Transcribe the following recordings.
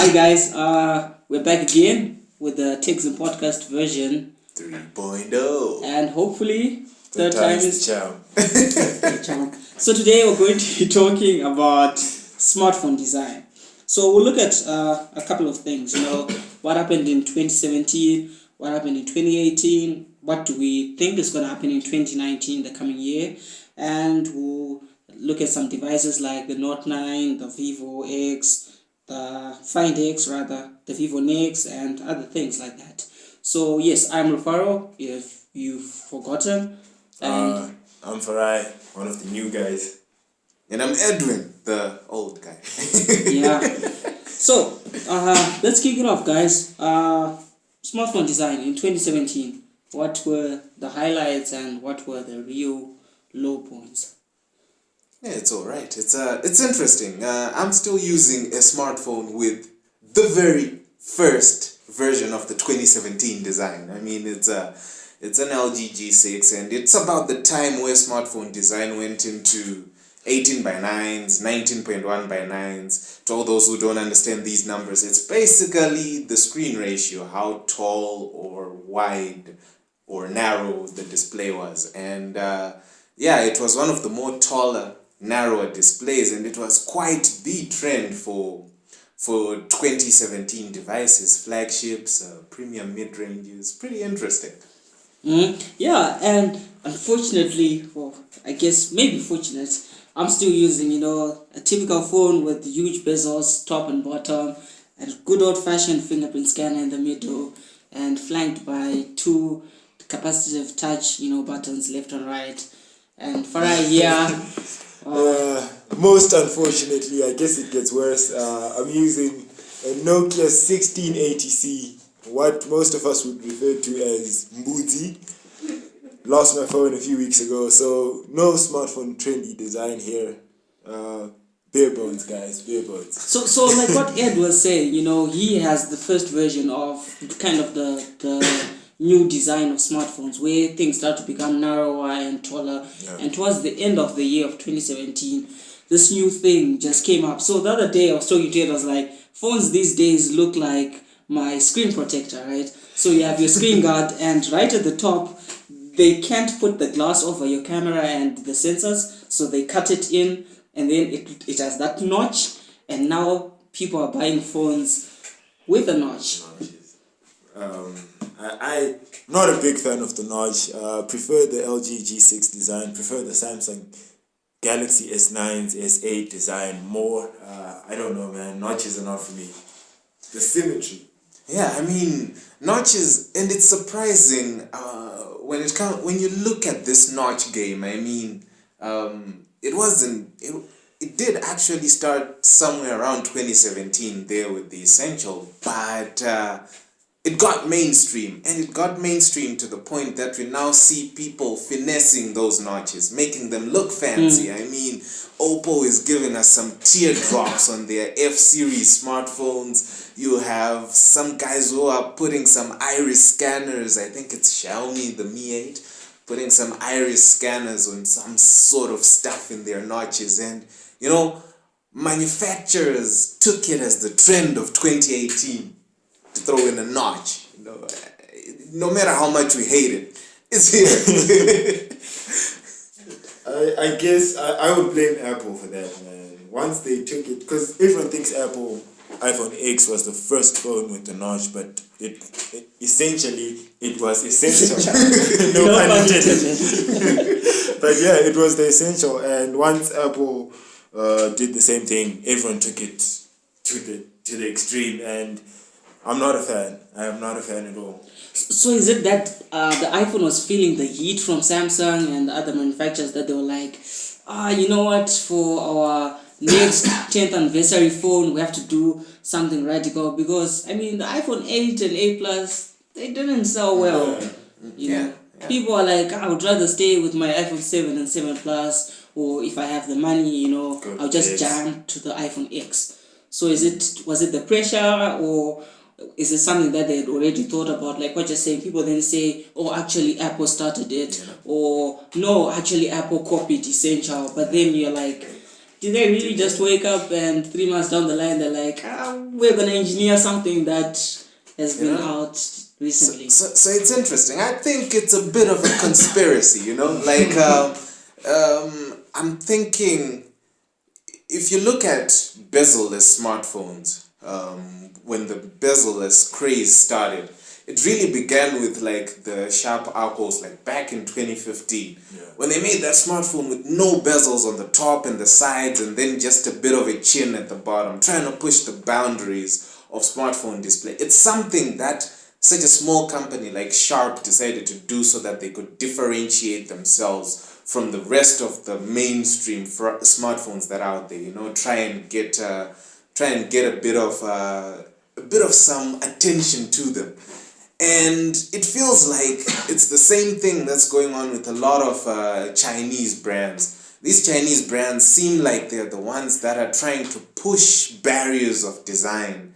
Hi guys, we're back again with the Takes and Podcast version 3.0. and hopefully third time is charm. charm. So today we're going to be talking about smartphone design. So we'll look at a couple of things, what happened in 2017, what happened in 2018, what do we think is going to happen in 2019, the coming year, and we'll look at some devices like the Note 9, the Vivo X, the Find X rather, the Vivo Nex, and other things like that. So yes, I'm Rufaro, if you've forgotten. And I'm Farai, one of the new guys. And I'm Edwin, the old guy. yeah. So let's kick it off, guys. Smartphone design in 2017. What were the highlights and what were the real low points? Yeah, it's all right. It's interesting. I'm still using a smartphone with the very first version of the 2017 design. I mean, it's an LG G6, and it's about the time where smartphone design went into 18 by 9s, 19.1 by 9s. To all those who don't understand these numbers, it's basically the screen ratio, how tall or wide or narrow the display was. And it was one of the more taller, narrower displays, and it was quite the trend for 2017 devices, flagships, premium mid-ranges. Pretty interesting. Yeah, and unfortunately, or I guess maybe fortunate, I'm still using, a typical phone with huge bezels, top and bottom, and good old-fashioned fingerprint scanner in the middle, and flanked by two capacitive touch, buttons left and right. And for a year, most unfortunately, I guess it gets worse. I'm using a Nokia 1680C, what most of us would refer to as Mbuzi. Lost my phone a few weeks ago, so no smartphone trendy design here. Bare bones, guys, bare bones. So like what Ed was saying, he has the first version of kind of the new design of smartphones where things start to become narrower and taller. Yeah. And towards the end of the year of 2017, this new thing just came up. So the other day I was talking to Ed, I was like, phones these days look like my screen protector, right? So you have your screen guard, and right at the top, they can't put the glass over your camera and the sensors, so they cut it in, and then it has that notch, and now people are buying phones with a notch. I'm not a big fan of the notch. Prefer the LG G6 design, prefer the Samsung Galaxy S9's S8 design more. I don't know, man. Notches are not for me. The symmetry. Yeah, I mean, notches, and it's surprising when you look at this notch game. I mean, it did actually start somewhere around 2017 there with the Essential, but it got mainstream, and it got mainstream to the point that we now see people finessing those notches, making them look fancy. I mean, Oppo is giving us some teardrops on their F-series smartphones. You have some guys who are putting some iris scanners. I think it's Xiaomi, the Mi 8, putting some iris scanners on some sort of stuff in their notches. And, manufacturers took it as the trend of 2018 to throw in a notch. No matter how much we hate it, it's here. I guess I would blame Apple for that, man. Once they took it, because everyone thinks iPhone X was the first phone with the notch, but it essentially was essential. No pun intended. But yeah, it was the essential, and once Apple did the same thing, everyone took it to the extreme, and I'm not a fan. I am not a fan at all. So is it that the iPhone was feeling the heat from Samsung and the other manufacturers, that they were like, you know what, for our next 10th anniversary phone, we have to do something radical? Because, I mean, the iPhone 8 and 8 Plus, they didn't sell well. Yeah. People are like, I would rather stay with my iPhone 7 and 7 Plus, or if I have the money, I'll just jump to the iPhone X. So was it the pressure, or is it something that they had already thought about? Like what you're saying, people then say, oh, actually Apple started it, or no, actually Apple copied Essential, but then you're like, Did they really just wake up and 3 months down the line they're like, we're gonna engineer something that has been out recently? So it's interesting. I think it's a bit of a conspiracy, you know? Like, I'm thinking, if you look at bezel-less smartphones, when the bezel-less craze started, it really began with like the sharp apples, like back in 2015, when they made that smartphone with no bezels on the top and the sides, and then just a bit of a chin at the bottom, trying to push the boundaries of smartphone display. It's something that such a small company like Sharp decided to do so that they could differentiate themselves from the rest of the mainstream smartphones that are out there. You know, try and get a bit of some attention to them. And it feels like it's the same thing that's going on with a lot of Chinese brands. These Chinese brands seem like they're the ones that are trying to push barriers of design.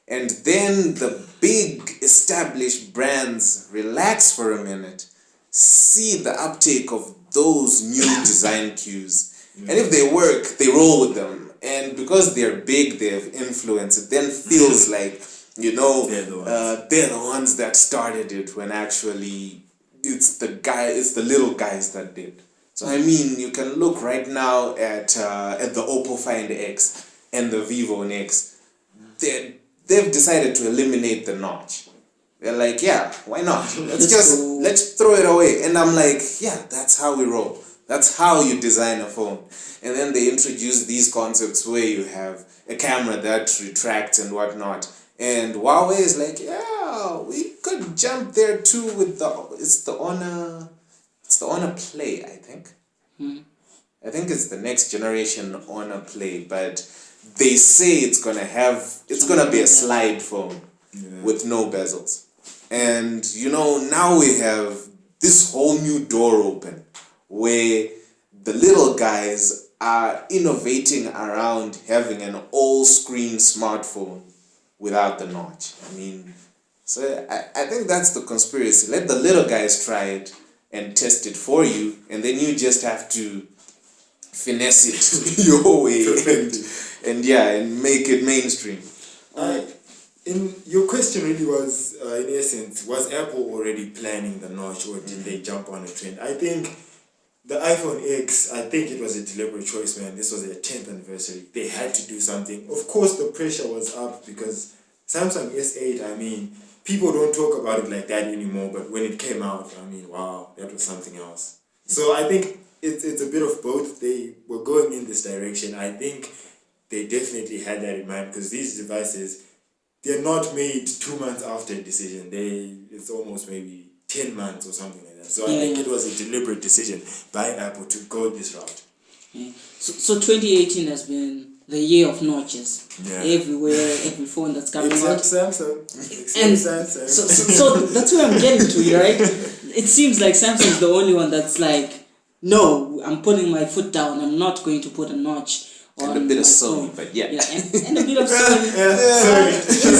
And then the big established brands relax for a minute, see the uptake of those new design cues. And if they work, they roll with them. And because they're big, they have influence, it then feels like, you know, they're the ones that started it, when actually it's the little guys that did. So I mean, you can look right now at the Oppo Find X and the Vivo Nex. They've decided to eliminate the notch. They're like, yeah, why not? Let's throw it away. And I'm like, yeah, that's how we roll. That's how you design a phone. And then they introduce these concepts where you have a camera that retracts and whatnot. And Huawei is like, yeah, we could jump there too with the Honor Play, I think. I think it's the next generation Honor Play, but they say it's gonna be a slide phone with no bezels. And you know, now we have this whole new door open where the little guys are innovating around having an all-screen smartphone without the notch. I mean, so I think that's the conspiracy. Let the little guys try it and test it for you, and then you just have to finesse it your way and make it mainstream. In your question really was, in essence, was Apple already planning the notch, or did they jump on a trend? I think the iPhone X, I think it was a deliberate choice, man. This was their 10th anniversary. They had to do something. Of course, the pressure was up because Samsung S8, I mean, people don't talk about it like that anymore, but when it came out, I mean, wow, that was something else. So I think it's a bit of both. They were going in this direction. I think they definitely had that in mind, because these devices, they're not made 2 months after a decision. It's almost maybe 10 months or something like that. So I think it was a deliberate decision by Apple to go this route. Yeah. So 2018 has been the year of notches. Everywhere, every phone that's coming out. Samsung. Samsung. So that's where I'm getting to, right? It seems like Samsung is the only one that's like, no, I'm putting my foot down. I'm not going to put a notch. And a bit of Sony, but and a bit of Sony.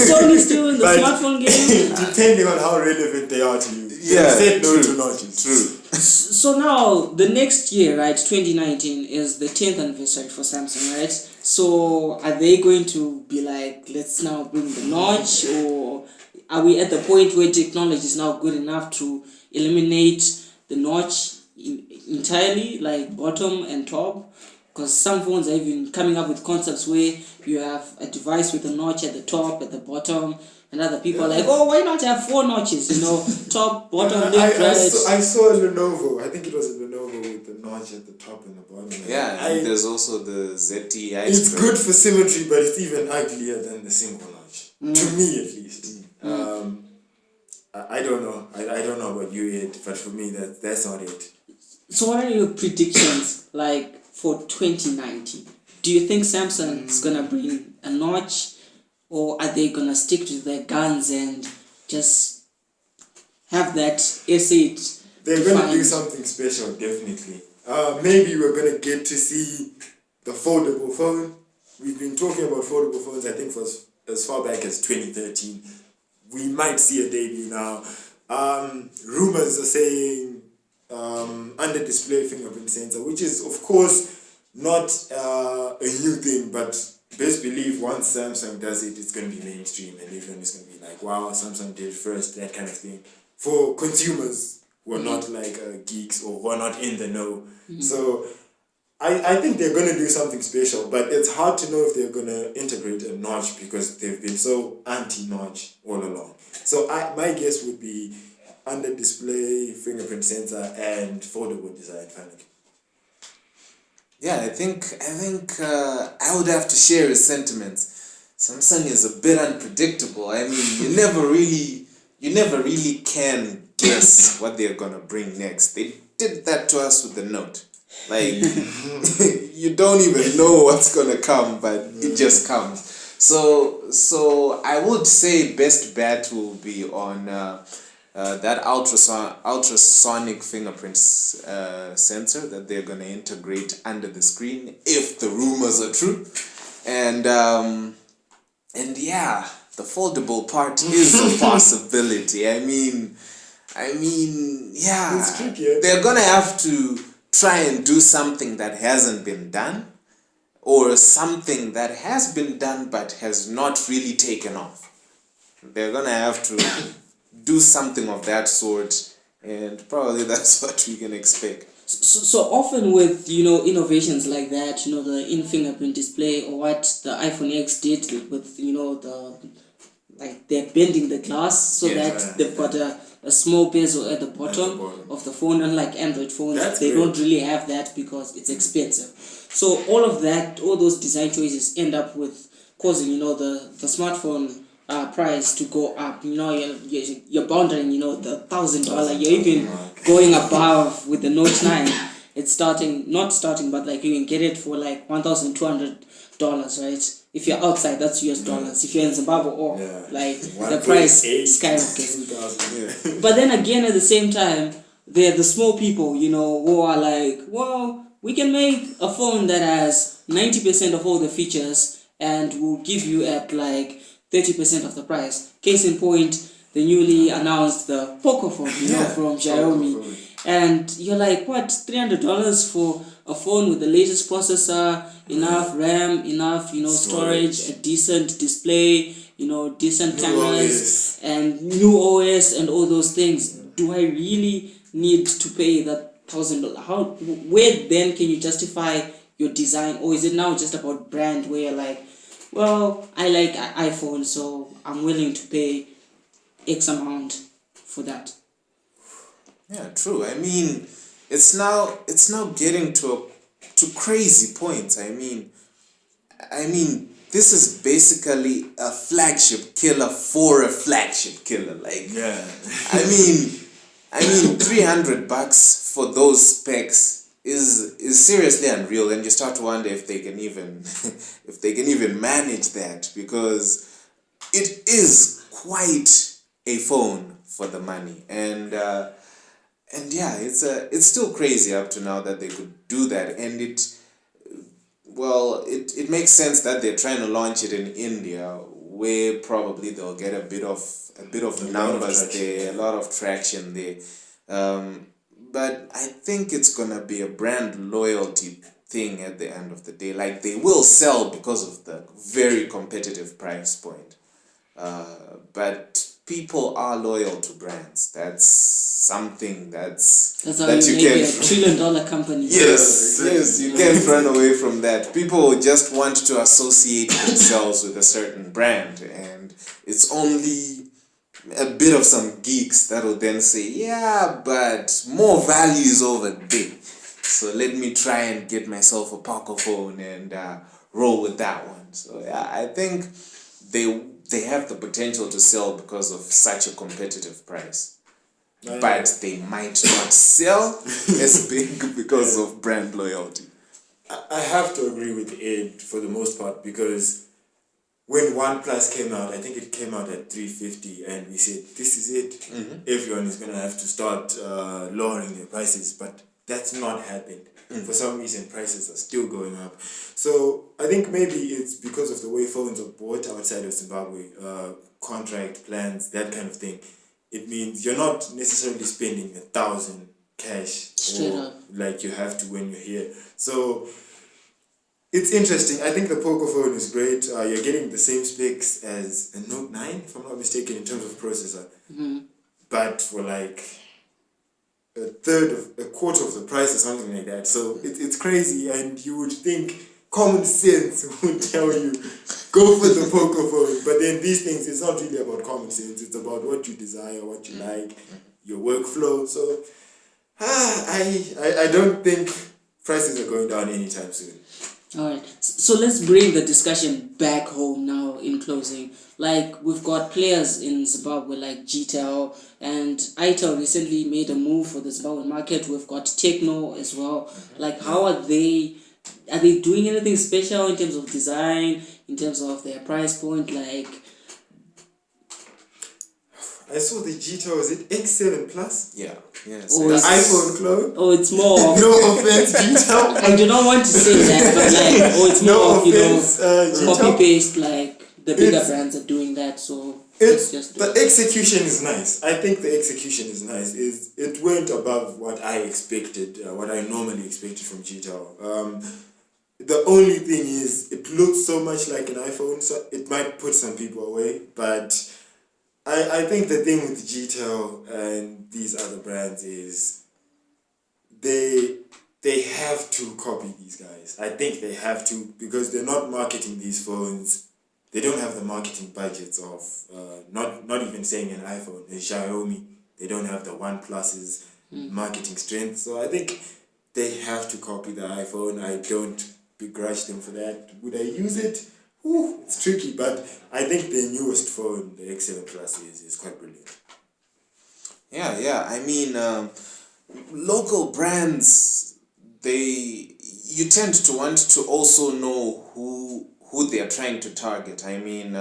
Sony's doing the smartphone game. Depending on how relevant they are to you. Said no to notches. True. So now, the next year, right, 2019, is the 10th anniversary for Samsung, right? So are they going to be like, let's now bring the notch, or are we at the point where technology is now good enough to eliminate the notch entirely, like bottom and top? Because some phones are even coming up with concepts where you have a device with a notch at the top, at the bottom, and other people are like, oh, why not have 4 notches, you know, top, bottom, left, right. I saw a Lenovo, I think it was a Lenovo with the notch at the top and the bottom. And there's also the ZTE. It's good for symmetry, but it's even uglier than the single notch, to me at least. I don't know. I don't know about you, Ed, but for me, that's not it. So what are your predictions, like, for 2019? Do you think Samsung is going to bring a notch, or are they going to stick to their guns and just have that S8? They're going to do something special, definitely. Maybe we're going to get to see the foldable phone. We've been talking about foldable phones, I think, for as far back as 2013. We might see a debut now. Rumors are saying under display fingerprint sensor, which is of course not a new thing, but best believe once Samsung does it, it's going to be mainstream and everyone is going to be like, wow, Samsung did it first, that kind of thing. For consumers who are not like geeks or who are not in the know. So I think they're going to do something special, but it's hard to know if they're going to integrate a notch because they've been so anti-notch all along. So my guess would be under display, fingerprint sensor, and foldable design finally. Yeah, I think I would have to share his sentiments. Samsung is a bit unpredictable. I mean, you never really can guess what they're gonna bring next. They did that to us with the Note. Like you don't even know what's gonna come, but it just comes. So I would say best bet will be on that ultrasonic fingerprints sensor that they're gonna integrate under the screen if the rumors are true, and yeah, the foldable part is a possibility. I mean, yeah, It's tricky. they're gonna have to try and do something that hasn't been done, or something that has been done but has not really taken off. They're gonna have to do something of that sort, and probably that's what we can expect. So often with innovations like that, the in fingerprint display, or what the iPhone X did with they're bending the glass so that they've got a small bezel at the bottom of the phone. Unlike Android phones, they don't really have that because it's expensive. So all those design choices end up with causing the smartphone price to go up. You're bounding the $1,000. You're even going above with the Note 9. It's not starting, but like you can get it for like $1,200, right? If you're outside, that's US dollars. If you're in Zimbabwe, the price skyrockets. But then again, at the same time, they're the small people, who are like, well, we can make a phone that has 90% of all the features and will give you at like 30% of the price. Case in point, the newly announced the Poco phone, from Xiaomi. And you're like, what, $300 for a phone with the latest processor, enough RAM, enough, storage, a decent display, decent cameras, and new OS and all those things. Do I really need to pay that $1,000? Where then can you justify your design? Or is it now just about brand where you're like, well, I like iPhone, so I'm willing to pay X amount for that? Yeah, true. I mean, it's now getting to crazy points. I mean, this is basically a flagship killer for a flagship killer. Like, I mean, $300 for those specs is seriously unreal, and you start to wonder if they can even manage that, because it is quite a phone for the money, and yeah, it's still crazy up to now that they could do that, and it makes sense that they're trying to launch it in India, where probably they'll get a bit of numbers there, a lot of traction there. But I think it's gonna be a brand loyalty thing at the end of the day. Like, they will sell because of the very competitive price point. But people are loyal to brands. That's something that's how that you you make can. a $1 trillion company. Yes, you can't run away from that. People just want to associate themselves with a certain brand, and it's only a bit of some geeks that will then say, yeah, but more value is over there. So let me try and get myself a Poco phone and roll with that one. So yeah, I think they have the potential to sell because of such a competitive price. But they might not sell as big because of brand loyalty. I have to agree with Ed for the most part, because when OnePlus came out, I think it came out at $350, and we said, this is it. Everyone is going to have to start lowering their prices, but that's not happened. For some reason, prices are still going up. So I think maybe it's because of the way phones are bought outside of Zimbabwe, contract plans, that kind of thing. It means you're not necessarily spending 1,000 cash Straight up, like you have to when you're here. So It's interesting. I think the Poco phone is great. You're getting the same specs as a Note 9, if I'm not mistaken, in terms of processor. But for like a quarter of the price or something like that. So it's crazy, and you would think common sense would tell you go for the Poco phone. But then these things, it's not really about common sense. It's about what you desire, what you like, your workflow. So I don't think prices are going down anytime soon. Alright, so let's bring the discussion back home now in closing. Like, we've got players in Zimbabwe like GTEL, and ITEL recently made a move for the Zimbabwean market. We've got Techno as well. Like, how are they doing anything special in terms of design, in terms of their price point? Like, I saw the G2, was it X7 Plus? Yeah. Yes. Oh, The it's- iPhone clone? oh, it's more of, No offense, G2. I do not want to say that, but like, oh, it's more No of, you know, offense, G2. copy paste, like, the bigger It's- brands are doing that, so let's just do The it. execution is nice. I think the execution is nice. It went above what I expected, what I normally expected from G2. The only thing is, it looks so much like an iPhone, so it might put some people away. But I think the thing with G2 and these other brands is they have to copy these guys. I think they have to, because they're not marketing these phones. They don't have the marketing budgets of not even saying an iPhone, a Xiaomi. They don't have the OnePlus's marketing strength. So I think they have to copy the iPhone. I don't begrudge them for that. Would I use it? Ooh, it's tricky, but I think the newest phone, the X7 Plus, is quite brilliant. Yeah. I mean, local brands, you tend to want to also know who they are trying to target. I mean,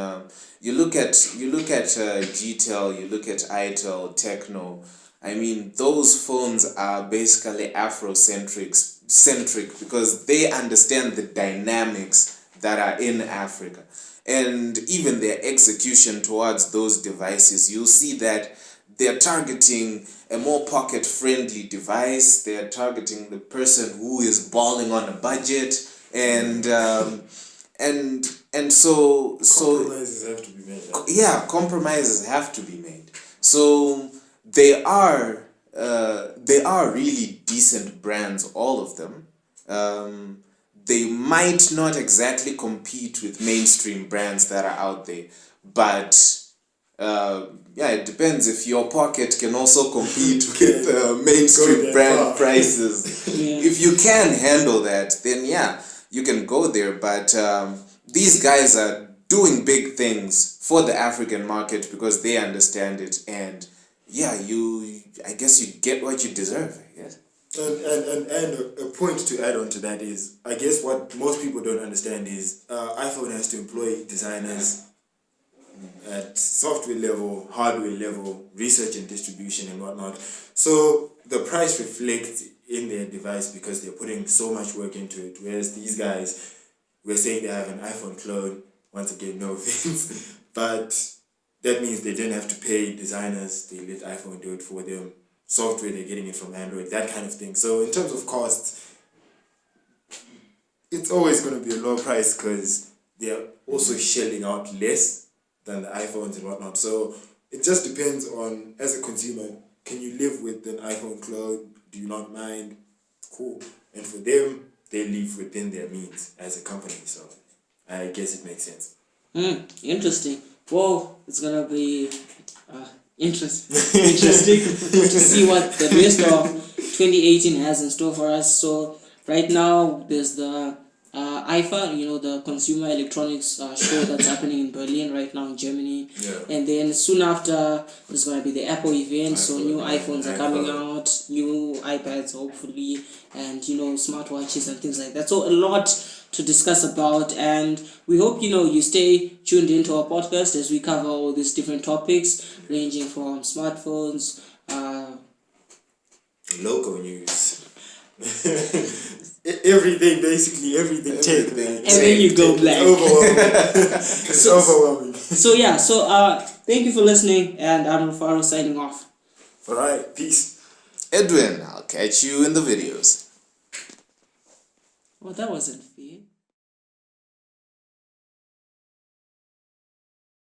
you look at GTEL, you look at ITEL, Techno. I mean, those phones are basically Afrocentric because they understand the dynamics that are in Africa. And even their execution towards those devices, you'll see that they're targeting a more pocket-friendly device. They're targeting the person who is balling on a budget, and so Compromises have to be made. yeah, compromises have to be made. So they are really decent brands, all of them. They might not exactly compete with mainstream brands that are out there, but it depends if your pocket can also compete with mainstream brand prices. Yeah. If you can handle that, then yeah, you can go there. But these guys are doing big things for the African market because they understand it, and yeah, I guess you get what you deserve, I guess. And a point to add on to that is, I guess what most people don't understand is iPhone has to employ designers at software level, hardware level, research and distribution and whatnot. So the price reflects in their device because they're putting so much work into it. Whereas these guys, we're saying they have an iPhone clone, once again, no offense, but that means they didn't have to pay designers, they let iPhone do it for them. Software, they're getting it from Android, that kind of thing. So in terms of costs, it's always going to be a low price because they're also shelling out less than the iPhones and whatnot. So it just depends on, as a consumer, can you live with an iPhone clone? Do you not mind? Cool. And for them, they live within their means as a company. So I guess it makes sense. Interesting. Well, it's gonna be interesting to see what the rest of 2018 has in store for us. So right now there's the IFA, the Consumer Electronics show that's happening in Berlin right now in Germany. Yeah. And then soon after there's going to be the Apple event, so new iPhone, iPhones are coming out, new iPads hopefully, and smartwatches and things like that. So a lot to discuss about, and we hope you stay tuned into our podcast as we cover all these different topics ranging from smartphones, Local news. Everything, basically everything. Everything. and then you go black. It's overwhelming. So thank you for listening, and I'm Rufaro signing off. Alright, peace. Edwin, I'll catch you in the videos. Well, that wasn't fair.